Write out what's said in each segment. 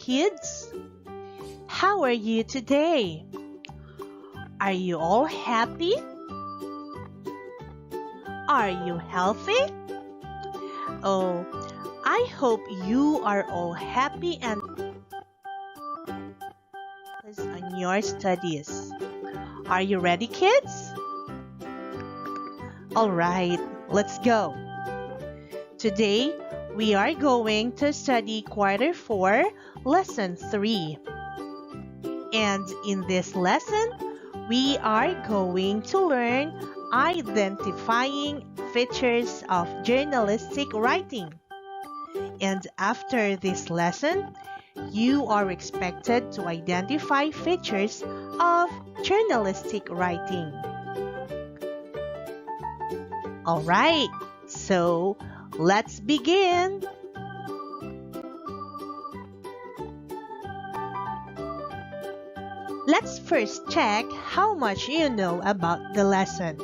kids? How are you today? Are you all happy? Are you healthy? Oh, I hope you are all happy and focused on your studies. Are you ready, kids? All right, let's go. Today, we are going to study Quarter 4, Lesson 3. And in this lesson, we are going to learn identifying features of journalistic writing. And after this lesson, you are expected to identify features of journalistic writing. All right, so let's begin. Let's first check how much you know about the lesson.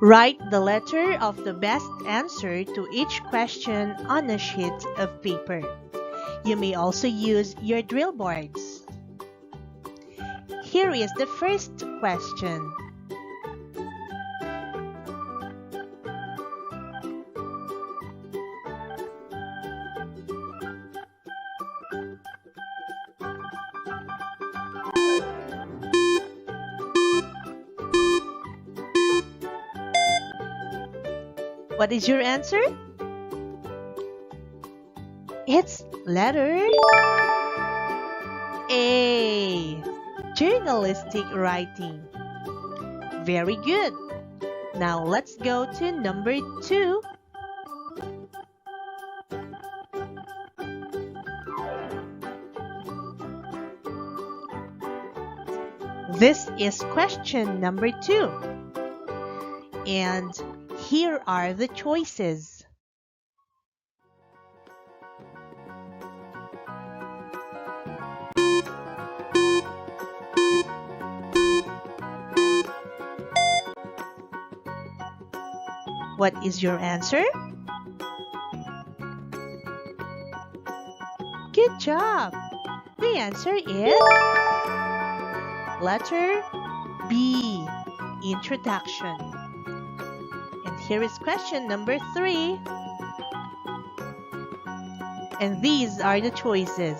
Write the letter of the best answer to each question on a sheet of paper. You may also use your drill boards. Here is the first question. What is your answer? It's letter A. Journalistic writing. Very good. Now let's go to number 2. This is question number 2. And here are the choices. What is your answer? Good job! The answer is letter B, introduction. And here is question number 3. And these are the choices.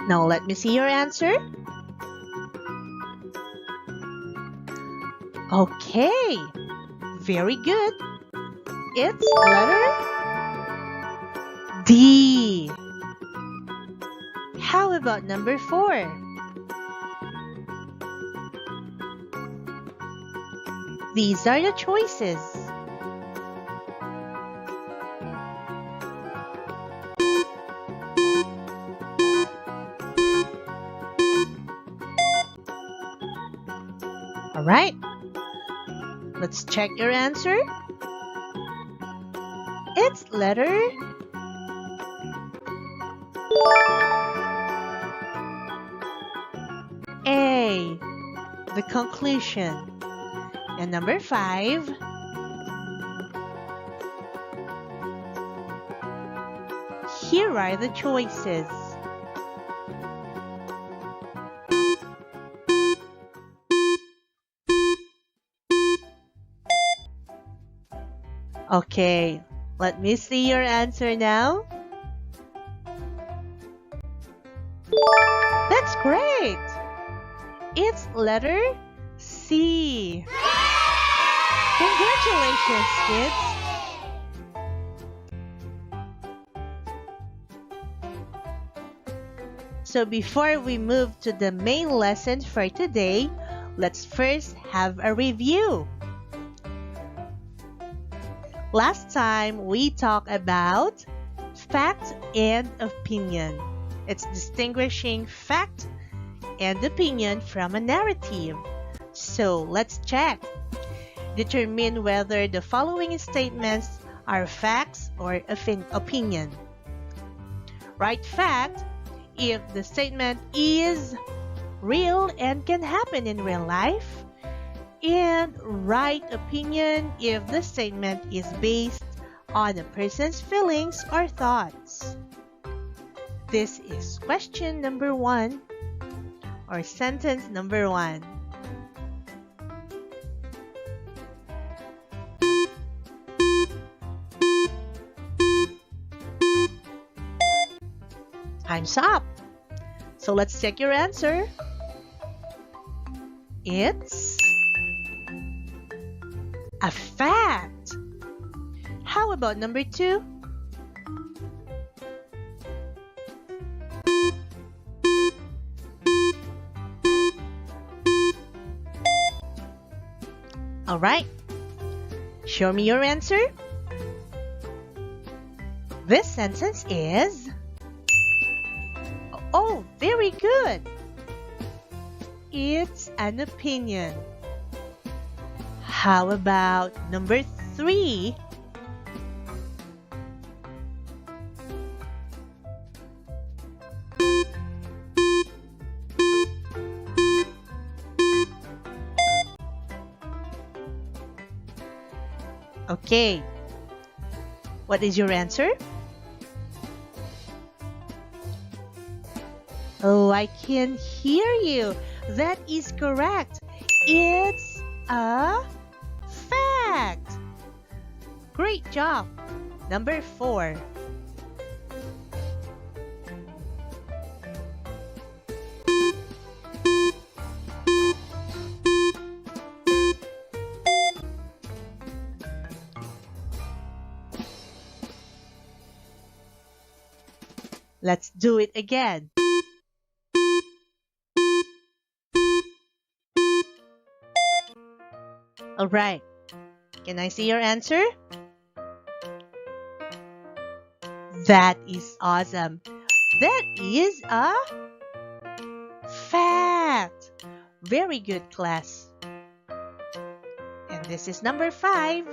Now let me see your answer. Okay, very good. It's letter D. How about number 4? These are the choices. All right, let's check your answer. It's letter A, the conclusion. And number 5, here are the choices. Okay, let me see your answer now. That's great! It's letter C. Congratulations, kids! So before we move to the main lesson for today, let's first have a review. Last time, we talked about fact and opinion. It's distinguishing fact and opinion from a narrative. So let's check. Determine whether the following statements are facts or opinion. Write fact if the statement is real and can happen in real life, and right opinion if the statement is based on a person's feelings or thoughts. This is question number 1 or sentence number 1. Time's up. So let's check your answer. It's a fact. How about number 2? All right. Show me your answer. This sentence is... Oh, very good. It's an opinion. How about number 3? Okay. What is your answer? Oh, I can hear you. That is correct. It's a fact. Great job. Number 4. Let's do it again. All right. Can I see your answer? That is awesome. That is a fact. Very good, class. And this is number 5.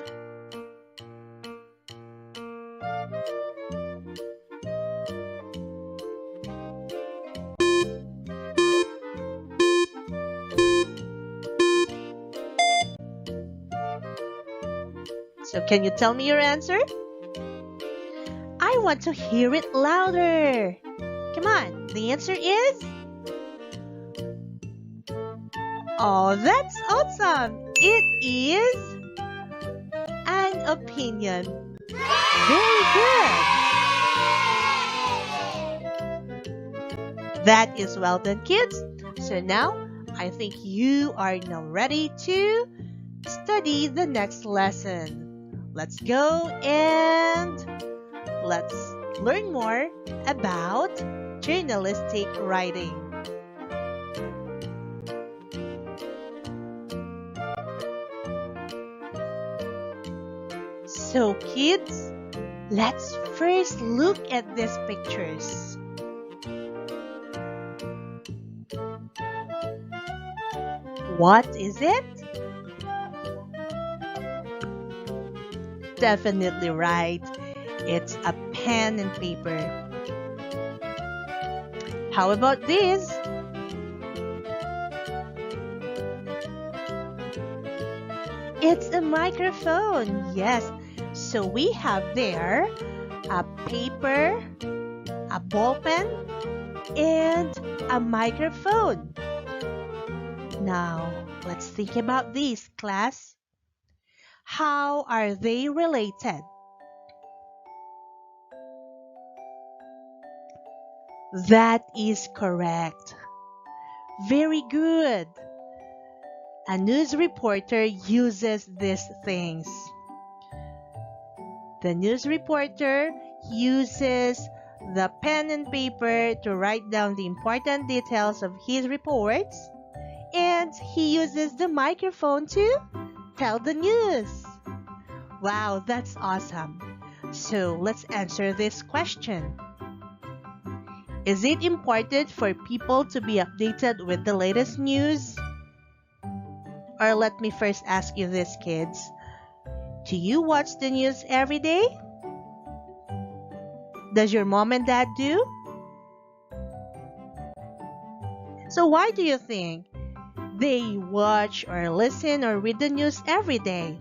So can you tell me your answer? I want to hear it louder. Come on, the answer is... Oh, that's awesome. It is an opinion. Very good. That is well done, kids. So now, I think you are now ready to study the next lesson. Let's go and let's learn more about journalistic writing. So kids, let's first look at these pictures. What is it? Definitely right. It's a pen and paper. How about this? It's a microphone. Yes. So we have there a paper, a ball pen, and a microphone. Now, let's think about this, class. How are they related? That is correct. Very good. A news reporter uses these things. The news reporter uses the pen and paper to write down the important details of his reports, and he uses the microphone to tell the news. Wow, that's awesome. So let's answer this question. Is it important for people to be updated with the latest news? Or let me first ask you this, kids. Do you watch the news every day? Does your mom and dad do? So why do you think they watch or listen or read the news every day?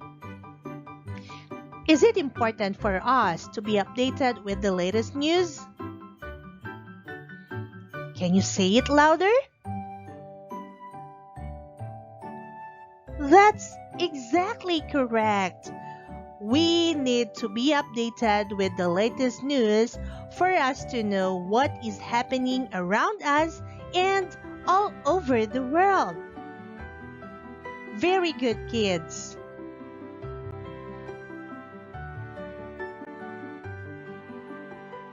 Is it important for us to be updated with the latest news? Can you say it louder? That's exactly correct. We need to be updated with the latest news for us to know what is happening around us and all over the world. Very good, kids.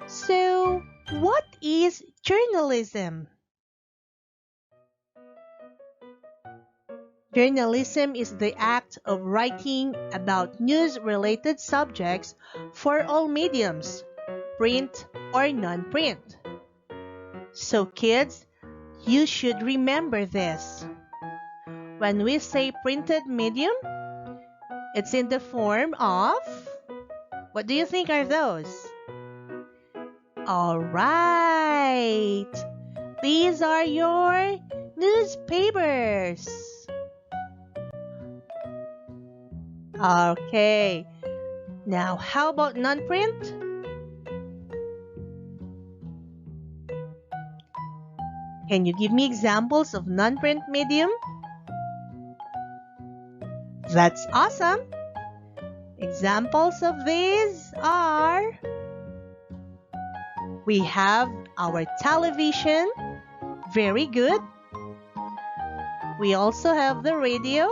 So, what is journalism? Journalism is the act of writing about news-related subjects for all mediums, print or non-print. So kids, you should remember this. When we say printed medium, it's in the form of... What do you think are those? All right. These are your newspapers. Okay. Now, how about non-print? Can you give me examples of non-print medium? That's awesome. Examples of these are... We have our television. Very good. We also have the radio.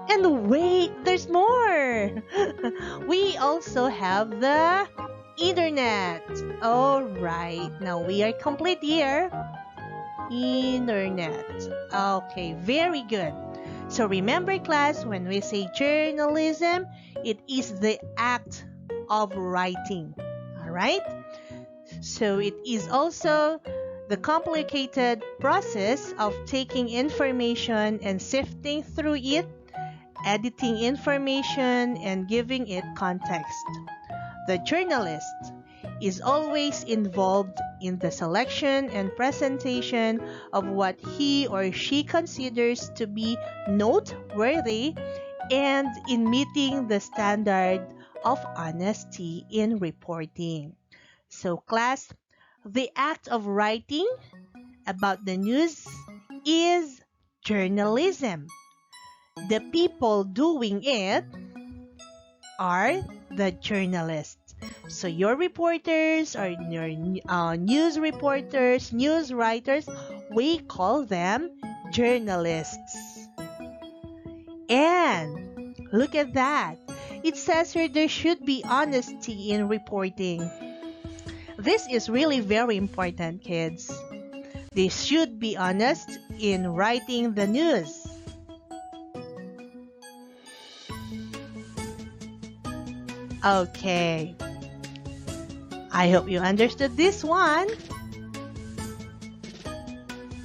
And wait, there's more. We also have the internet. All right, now we are complete here. Internet. Okay, very good. So remember, class, when we say journalism, it is the act of writing. All right? So it is also the complicated process of taking information and sifting through it, editing information, and giving it context. The journalist is always involved in the selection and presentation of what he or she considers to be noteworthy and in meeting the standard of honesty in reporting. So class, the act of writing about the news is journalism. The people doing it are the journalists. So your reporters or your news reporters, news writers, we call them journalists. And look at that. It says here there should be honesty in reporting. This is really very important, kids. They should be honest in writing the news. Okay. I hope you understood this one.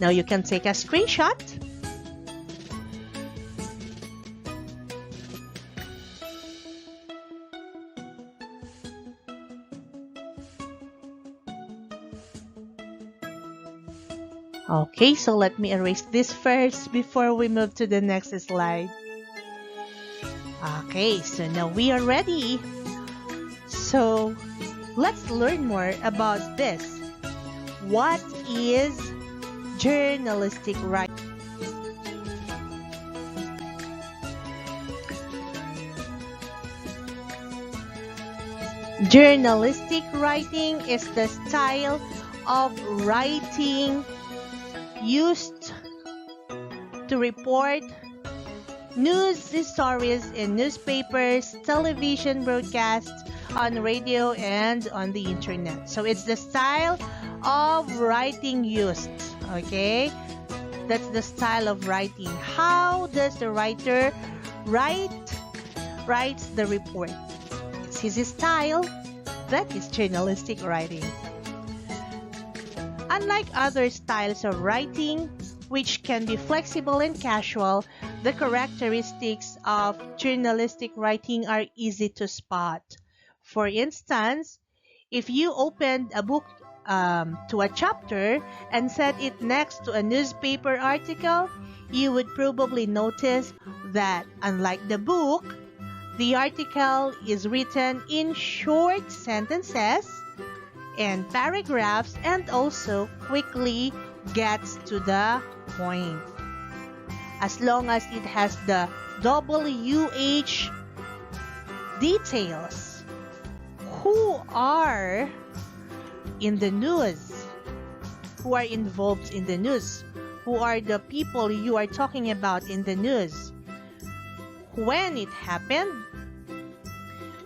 Now you can take a screenshot. Okay, so let me erase this first before we move to the next slide. Okay, so now we are ready. So let's learn more about this. What is journalistic writing? Journalistic writing is the style of writing used to report news stories in newspapers, television broadcasts, on radio, and on the internet. So it's the style of writing used, okay? That's the style of writing. How does the writer writes the report? It's his style. That is journalistic writing. Unlike other styles of writing, which can be flexible and casual, the characteristics of journalistic writing are easy to spot. For instance, If you opened a book to a chapter and set it next to a newspaper article, you would probably notice that, unlike the book, the article is written in short sentences and paragraphs and also quickly gets to the point. As long as it has the WH details. Who are in the news? Who are involved in the news? Who are the people you are talking about in the news? When it happened?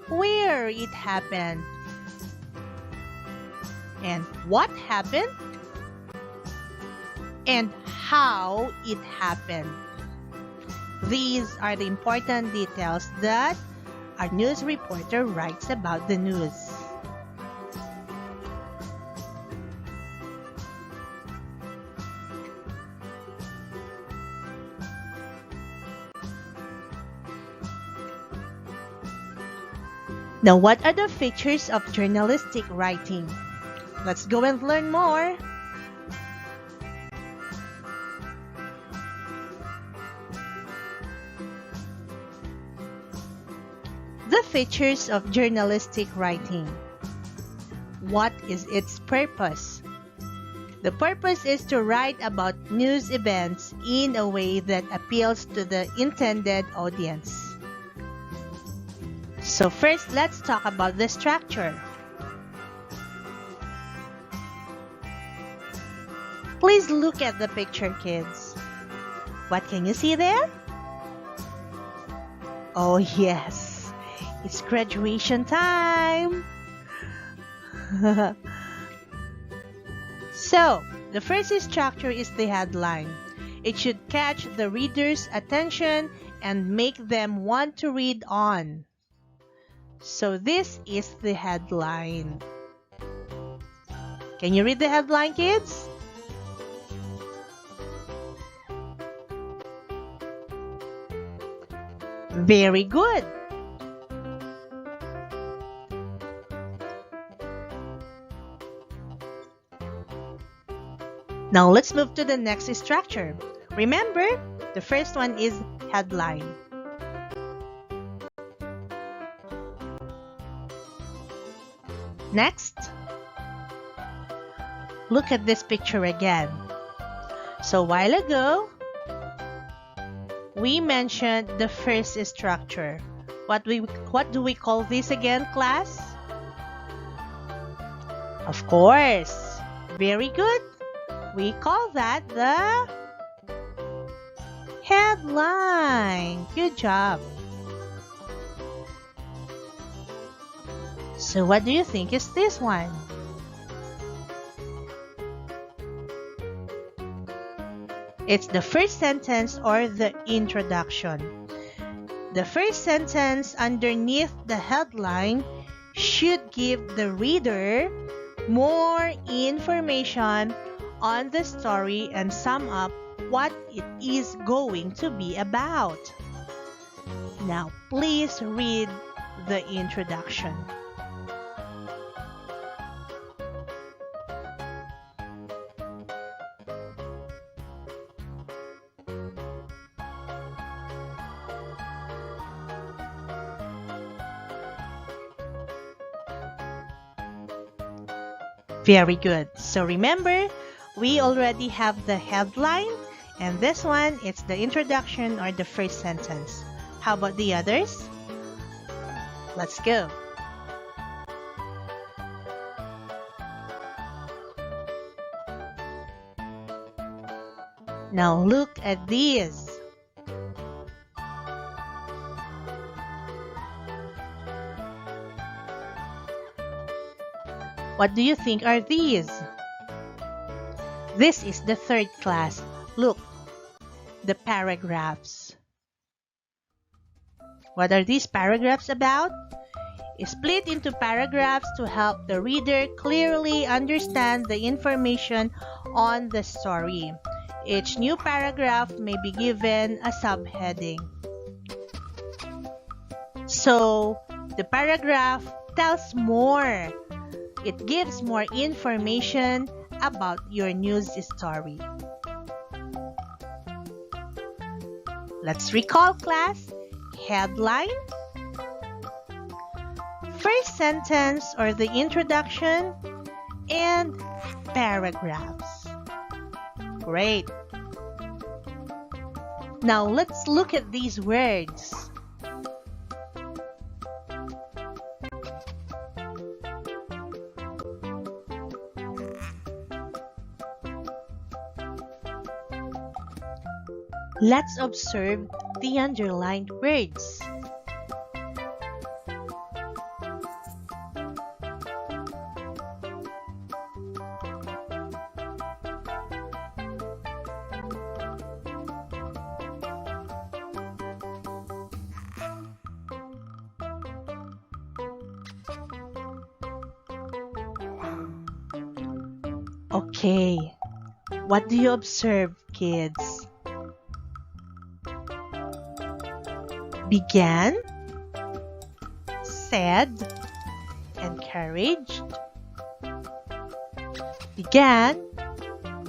Where it happened? And what happened? And how it happened. These are the important details that a news reporter writes about the news. Now, what are the features of journalistic writing? Let's go and learn more. The features of journalistic writing. What is its purpose? The purpose is to write about news events in a way that appeals to the intended audience. So first, let's talk about the structure. Please look at the picture, kids. What can you see there? Oh yes, it's graduation time. So, the first structure is the headline. It should catch the reader's attention and make them want to read on. So this is the headline. Can you read the headline, kids? Very good. Now let's move to the next structure. Remember, the first one is headline. Next, look at this picture again. So a while ago, we mentioned the first structure. What do we call this again, class? Of course. Very good. We call that the headline. Good job. So what do you think is this one? It's the first sentence or the introduction. The first sentence underneath the headline should give the reader more information on the story and sum up what it is going to be about. Now, please read the introduction. Very good. So remember, we already have the headline, and this one, it's the introduction or the first sentence. How about the others? Let's go. Now look at these. What do you think are these? This is the third class. Look, the paragraphs. What are these paragraphs about? Split into paragraphs to help the reader clearly understand the information on the story. Each new paragraph may be given a subheading. So, the paragraph tells more It gives more information about your news story. Let's recall, class. Headline, first sentence or the introduction, and paragraphs. Great. Now let's look at these words. Let's observe the underlined words. Okay, what do you observe, kids? Began, said, encouraged. Began,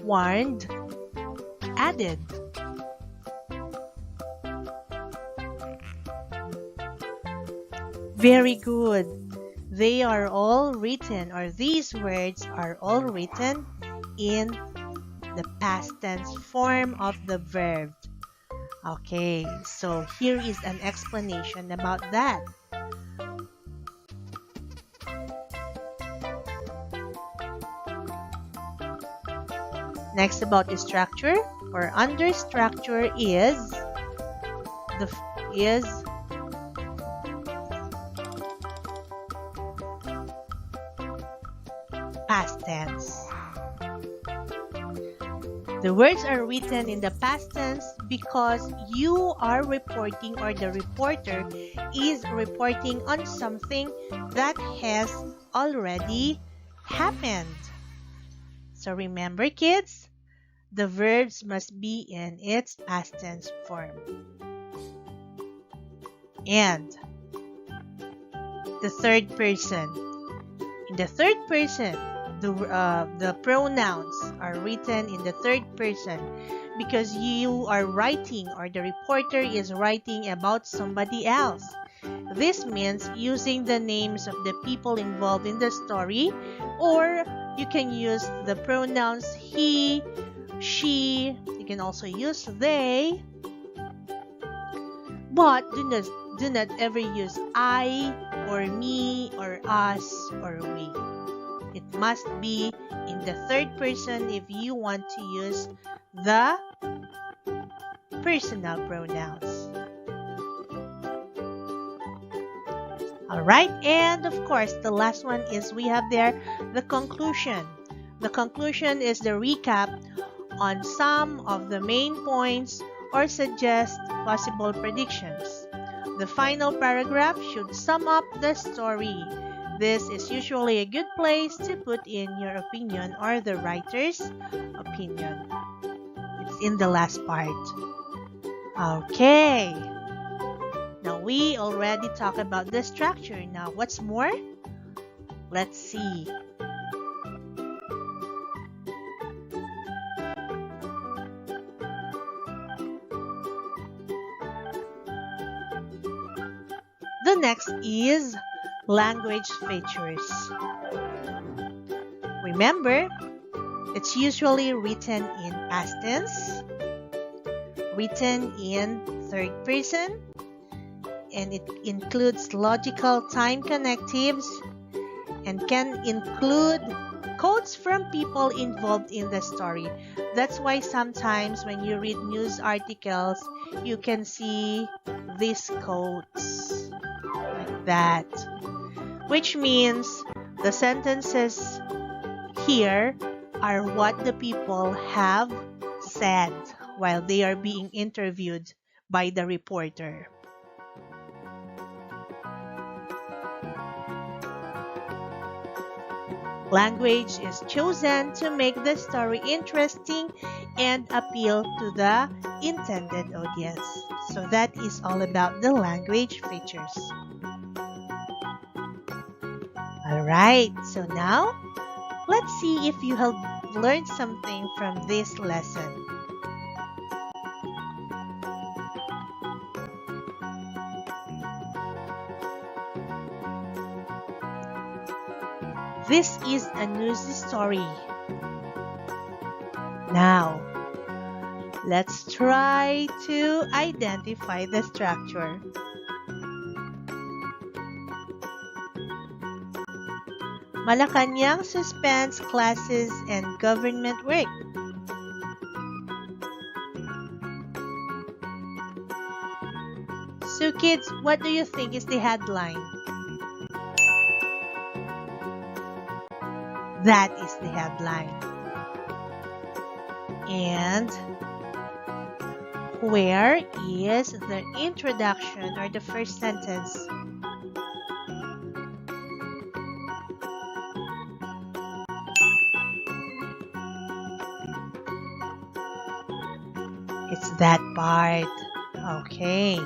warned, added. Very good. They are all written, or these words are all written in the past tense form of the verb. Okay, so here is an explanation about that. Next, about the structure or under structure is past tense. The words are written in the past tense because you are reporting, or the reporter is reporting on something that has already happened. So remember, kids, the verbs must be in its past tense form. And the third person. In the third person, the pronouns are written in the third person because you are writing, or the reporter is writing about somebody else. This means using the names of the people involved in the story, or you can use the pronouns he, she, you can also use they, but do not ever use I or me or us or we. It must be in the third person if you want to use the personal pronouns. Alright, and of course, the last one is we have there the conclusion. The conclusion is the recap on some of the main points or suggest possible predictions. The final paragraph should sum up the story. This is usually a good place to put in your opinion or the writer's opinion. It's in the last part. Okay. Now we already talked about the structure. Now what's more? Let's see. The next is language features. Remember, it's usually written in past tense, written in third person, and it includes logical time connectives and can include quotes from people involved in the story. That's why sometimes when you read news articles, you can see these quotes like that, which means the sentences here are what the people have said while they are being interviewed by the reporter. Language is chosen to make the story interesting and appeal to the intended audience. So that is all about the language features. Alright, so now let's see if you have learned something from this lesson. This is a news story. Now, let's try to identify the structure. Malacanang suspends classes and government work. So kids, what do you think is the headline? That is the headline. And where is the introduction or the first sentence? It's that part. Okay.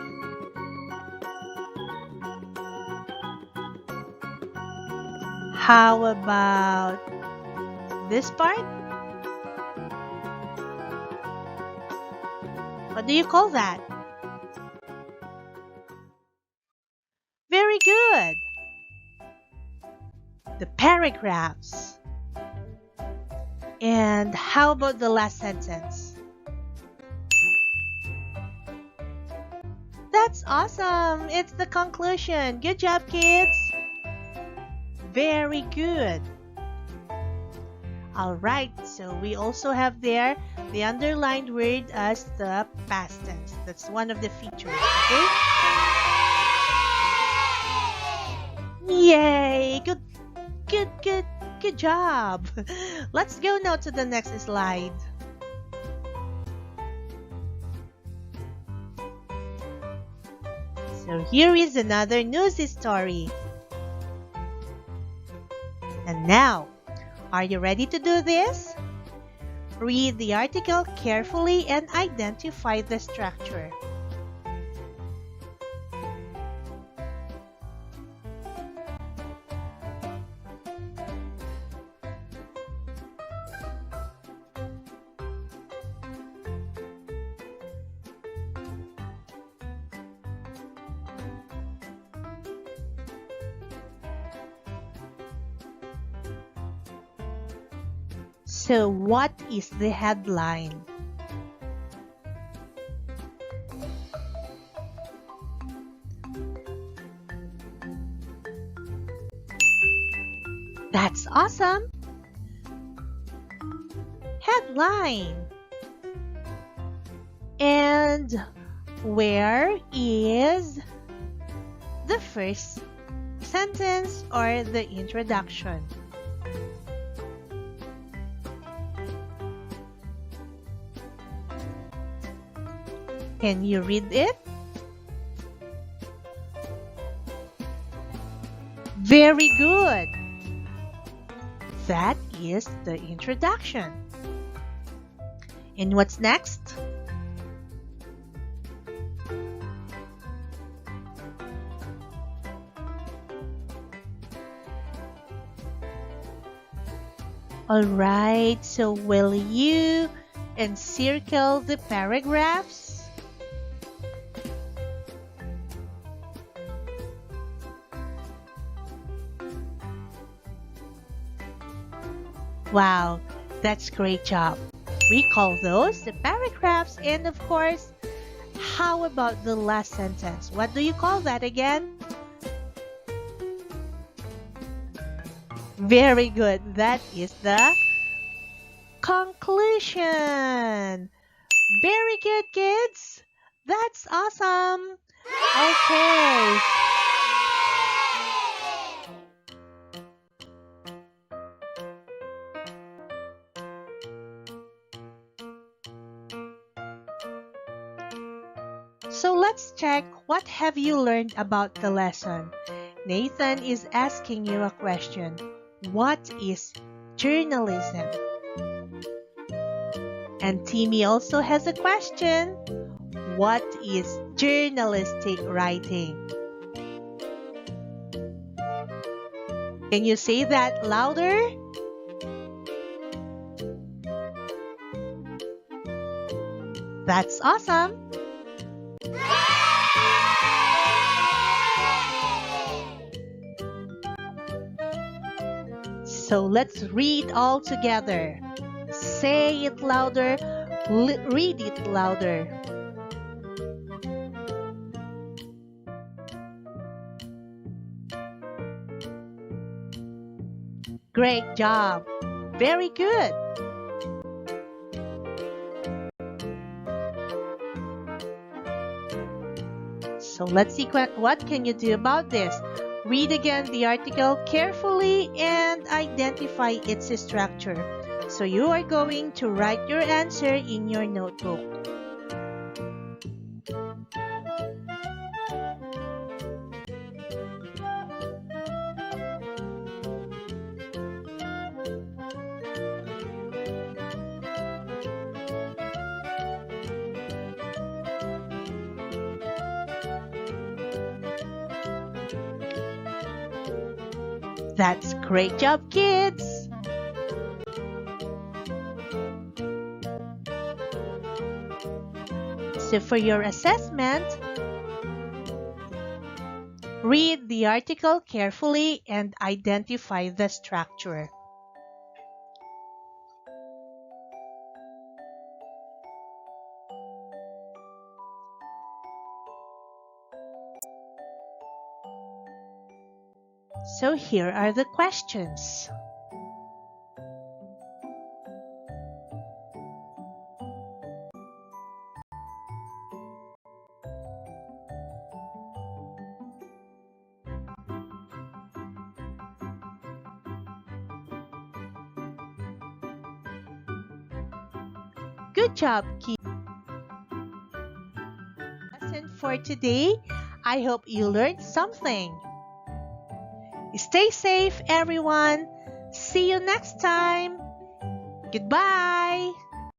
How about this part? What do you call that? Very good. The paragraphs. And how about the last sentence? That's awesome. It's the conclusion. Good job, kids. Very good. Alright, so we also have there the underlined word as the past tense. That's one of the features, okay? Yay! Good job. Let's go now to the next slide. So here is another news story. And now, are you ready to do this? Read the article carefully and identify the structure. So what is the headline? That's awesome! Headline. And where is the first sentence or the introduction? Can you read it? Very good. That is the introduction. And what's next? Alright, so will you encircle the paragraphs? Wow, that's great job. We call those the paragraphs, and of course, how about the last sentence? What do you call that again? Very good. That is the conclusion. Very good, kids. That's awesome. Okay. So let's check what have you learned about the lesson. Nathan is asking you a question. What is journalism? And Timmy also has a question. What is journalistic writing? Can you say that louder? That's awesome! So let's read all together. Say it louder, read it louder. Great job! Very good! So let's see what can you do about this. Read again the article carefully and identify its structure. So you are going to write your answer in your notebook. That's great job, kids! So for your assessment, read the article carefully and identify the structure. So here are the questions. Good job, kids. Lesson for today. I hope you learned something. Stay safe, everyone. See you next time. Goodbye.